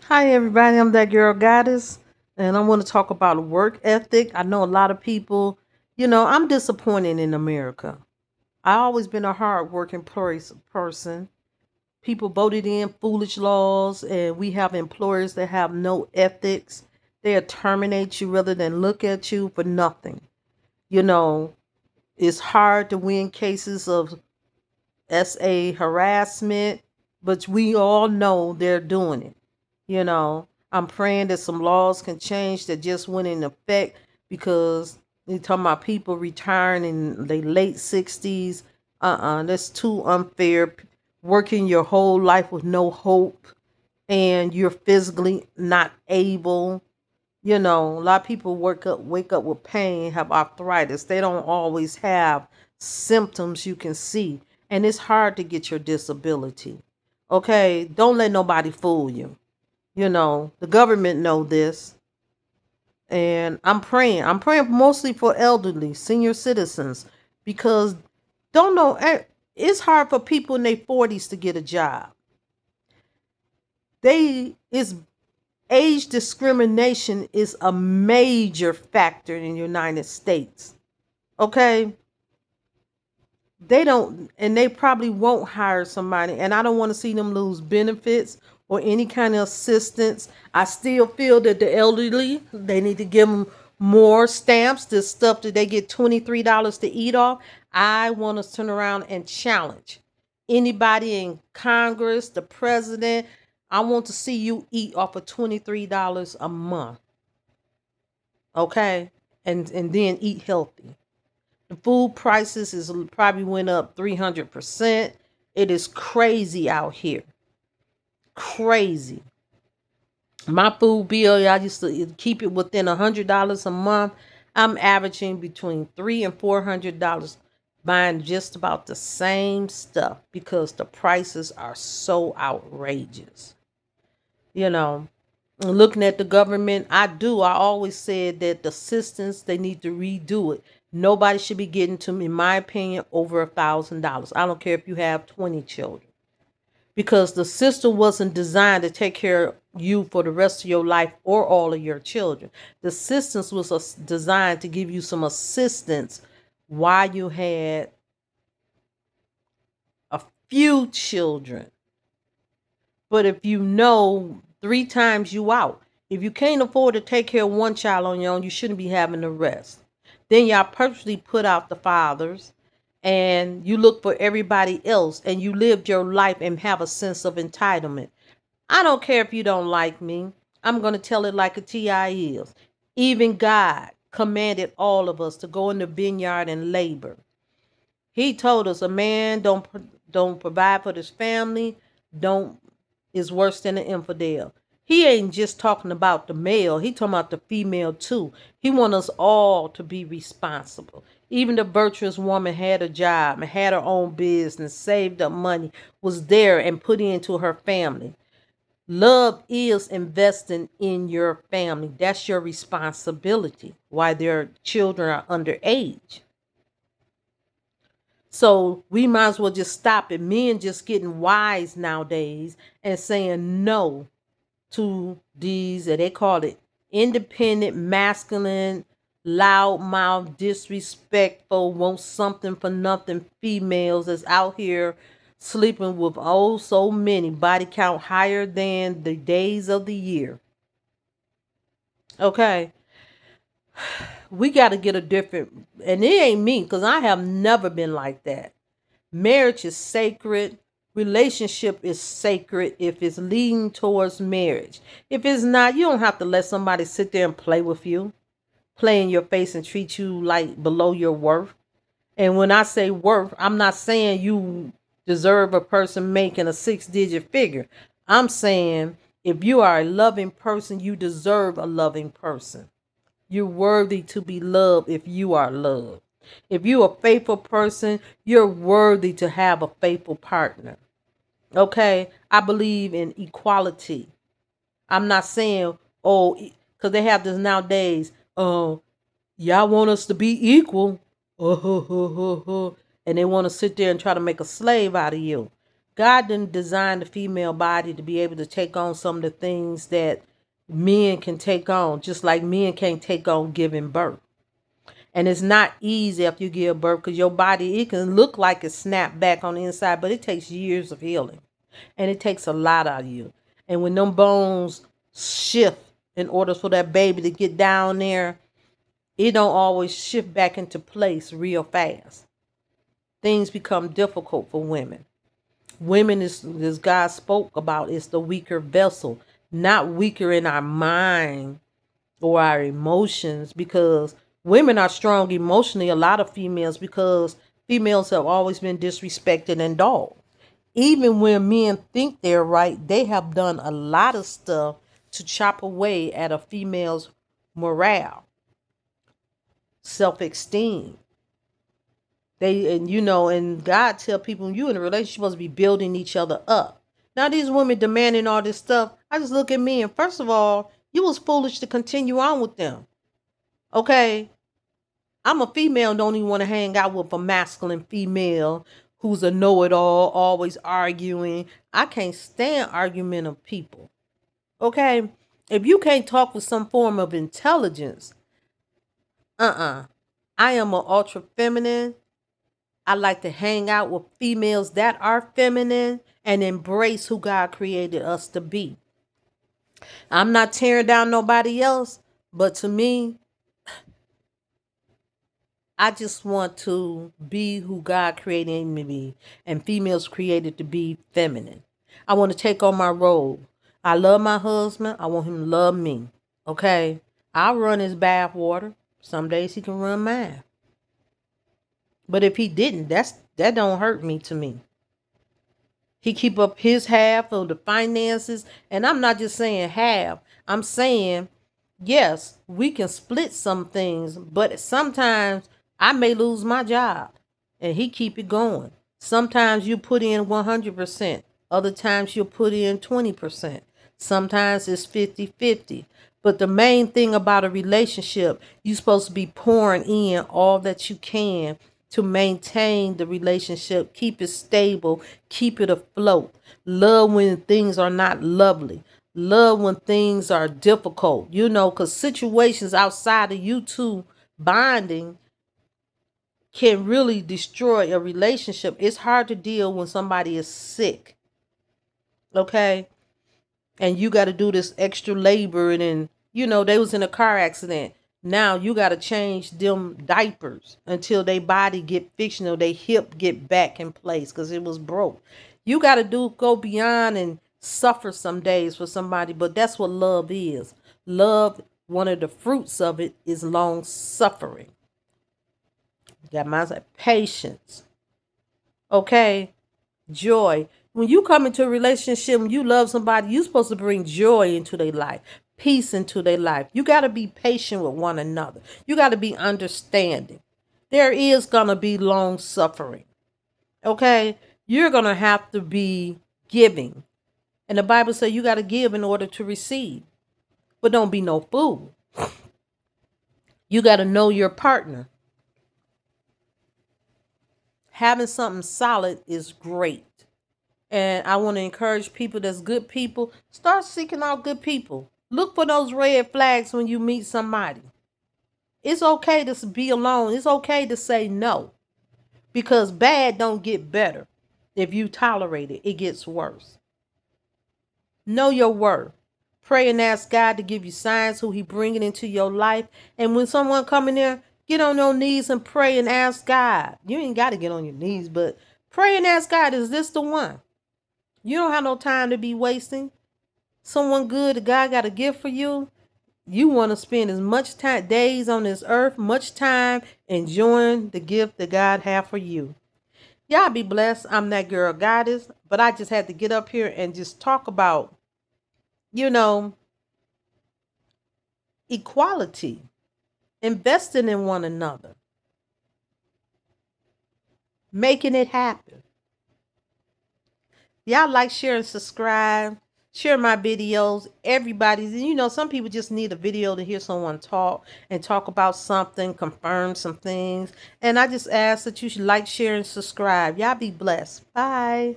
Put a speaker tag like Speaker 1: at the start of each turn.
Speaker 1: Hi, everybody. I'm that girl Goddess, and I want to talk about work ethic. I know a lot of people, I'm disappointed in America. I always been a hard working person. People voted in foolish laws, and we have employers that have no ethics. They'll terminate you rather than look at you for nothing. You know, it's hard to win cases of SA harassment, but we all know they're doing it. I'm praying that some laws can change that just went in effect because you're talking about people retiring in their late 60s. That's too unfair. Working your whole life with no hope and you're physically not able. A lot of people wake up with pain, have arthritis. They don't always have symptoms you can see, and it's hard to get your disability. Okay, don't let nobody fool you. The government know this, and I'm praying. I'm praying mostly for elderly, senior citizens, because don't know. It's hard for people in their 40s to get a job. They is age discrimination is a major factor in the United States. Okay, they don't, and they probably won't hire somebody, and I don't want to see them lose benefits or any kind of assistance. I still feel that the elderly, they need to give them more stamps, this stuff that they get $23 to eat off. I want to turn around and challenge anybody in Congress, the president. I want to see you eat off of $23 a month. Okay, and then eat healthy. The food prices is probably went up 300%. It is crazy out here. Crazy. My food bill, I used to keep it within $100 a month. I'm averaging between $300 and $400 buying just about the same stuff because the prices are so outrageous. You know, looking at the government, I always said that the assistance, they need to redo it. Nobody should be getting to me, in my opinion, over $1,000. I don't care if you have 20 children, because the system wasn't designed to take care of you for the rest of your life or all of your children. The system was designed to give you some assistance while you had a few children. But if you know 3 times you out, if you can't afford to take care of one child on your own, you shouldn't be having the rest. Then y'all purposely put out the fathers and you look for everybody else and you lived your life and have a sense of entitlement. I don't care if you don't like me. I'm going to tell it like a TI is. Even God commanded all of us to go in the vineyard and labor. He told us a man don't provide for his family, don't is worse than an infidel. He ain't just talking about the male, he talking about the female too. He want us all to be responsible. Even the virtuous woman had a job and had her own business, saved up money, was there and put into her family. Love is investing in your family. That's your responsibility while their children are underage. So we might as well just stop it. Men just getting wise nowadays and saying no to these, they call it independent, masculine, loudmouth, disrespectful, want something for nothing females that's out here sleeping with oh so many, body count higher than the days of the year. Okay, we got to get a different, and it ain't me because I have never been like that. Marriage is sacred. Relationship is sacred if it's leading towards marriage. If it's not, you don't have to let somebody sit there and play with you, play in your face and treat you like below your worth. And when I say worth, I'm not saying you deserve a person making a 6-digit figure. I'm saying if you are a loving person, you deserve a loving person. You're worthy to be loved if you are loved. If you're a faithful person, you're worthy to have a faithful partner. Okay? I believe in equality. I'm not saying, oh, because they have this nowadays, oh, y'all want us to be equal. And they want to sit there and try to make a slave out of you. God didn't design the female body to be able to take on some of the things that men can take on, just like men can't take on giving birth. And it's not easy after you give birth, because your body, it can look like it's snapped back on the inside, but it takes years of healing. And it takes a lot out of you. And when them bones shift in order for that baby to get down there, it don't always shift back into place real fast. Things become difficult for women. Women is, as God spoke about, is the weaker vessel, not weaker in our mind or our emotions, because women are strong emotionally, a lot of females, because females have always been disrespected and dogged. Even when men think they're right, they have done a lot of stuff to chop away at a female's morale, self-esteem. And God tell people, when you in a relationship, you're supposed to be building each other up. Now these women demanding all this stuff, I just look at me, and first of all, you was foolish to continue on with them. Okay? I'm a female, don't even want to hang out with a masculine female who's a know-it-all, always arguing. I can't stand argumentative people. Okay? If you can't talk with some form of intelligence, I am an ultra feminine. I like to hang out with females that are feminine and embrace who God created us to be. I'm not tearing down nobody else, but to me, I just want to be who God created me to be, and females created to be feminine. I want to take on my role. I love my husband. I want him to love me. Okay? I'll run his bath water. Some days he can run mine. But if he didn't, that don't hurt me to me. He keep up his half of the finances, and I'm not just saying half. I'm saying, yes, we can split some things, but sometimes I may lose my job and he keep it going. Sometimes you put in 100%. Other times you'll put in 20%. Sometimes it's 50-50. But the main thing about a relationship, you're supposed to be pouring in all that you can to maintain the relationship, keep it stable, keep it afloat. Love when things are not lovely. Love when things are difficult, because situations outside of you two bonding can really destroy a relationship. It's hard to deal when somebody is sick, okay? And you got to do this extra labor, and then, they was in a car accident. Now you got to change them diapers until their body get fixed, their hip get back in place because it was broke. You got to go beyond and suffer some days for somebody, but that's what love is. Love, one of the fruits of it is long suffering. Got mine, patience. Okay, joy. When you come into a relationship, when you love somebody, you're supposed to bring joy into their life, peace into their life. You got to be patient with one another. You got to be understanding. There is going to be long suffering. Okay, you're going to have to be giving. And the Bible says you got to give in order to receive. But don't be no fool. You got to know your partner. Having something solid is great. And I want to encourage people that's good people. Start seeking out good people. Look for those red flags when you meet somebody. It's okay to be alone. It's okay to say no. Because bad don't get better. If you tolerate it, it gets worse. Know your worth. Pray and ask God to give you signs who he bringing into your life. And when someone come in there, get on your knees and pray and ask God. You ain't got to get on your knees, but pray and ask God, is this the one? You don't have no time to be wasting. Someone good that God got a gift for you. You want to spend as much time, days on this earth, much time enjoying the gift that God have for you. Y'all be blessed. I'm that girl goddess, but I just had to get up here and just talk about, equality, investing in one another, making it happen. Y'all like, share, and subscribe. Share my videos. Everybody's, some people just need a video to hear someone talk and talk about something, confirm some things. And I just ask that you should like, share, and subscribe. Y'all be blessed. Bye.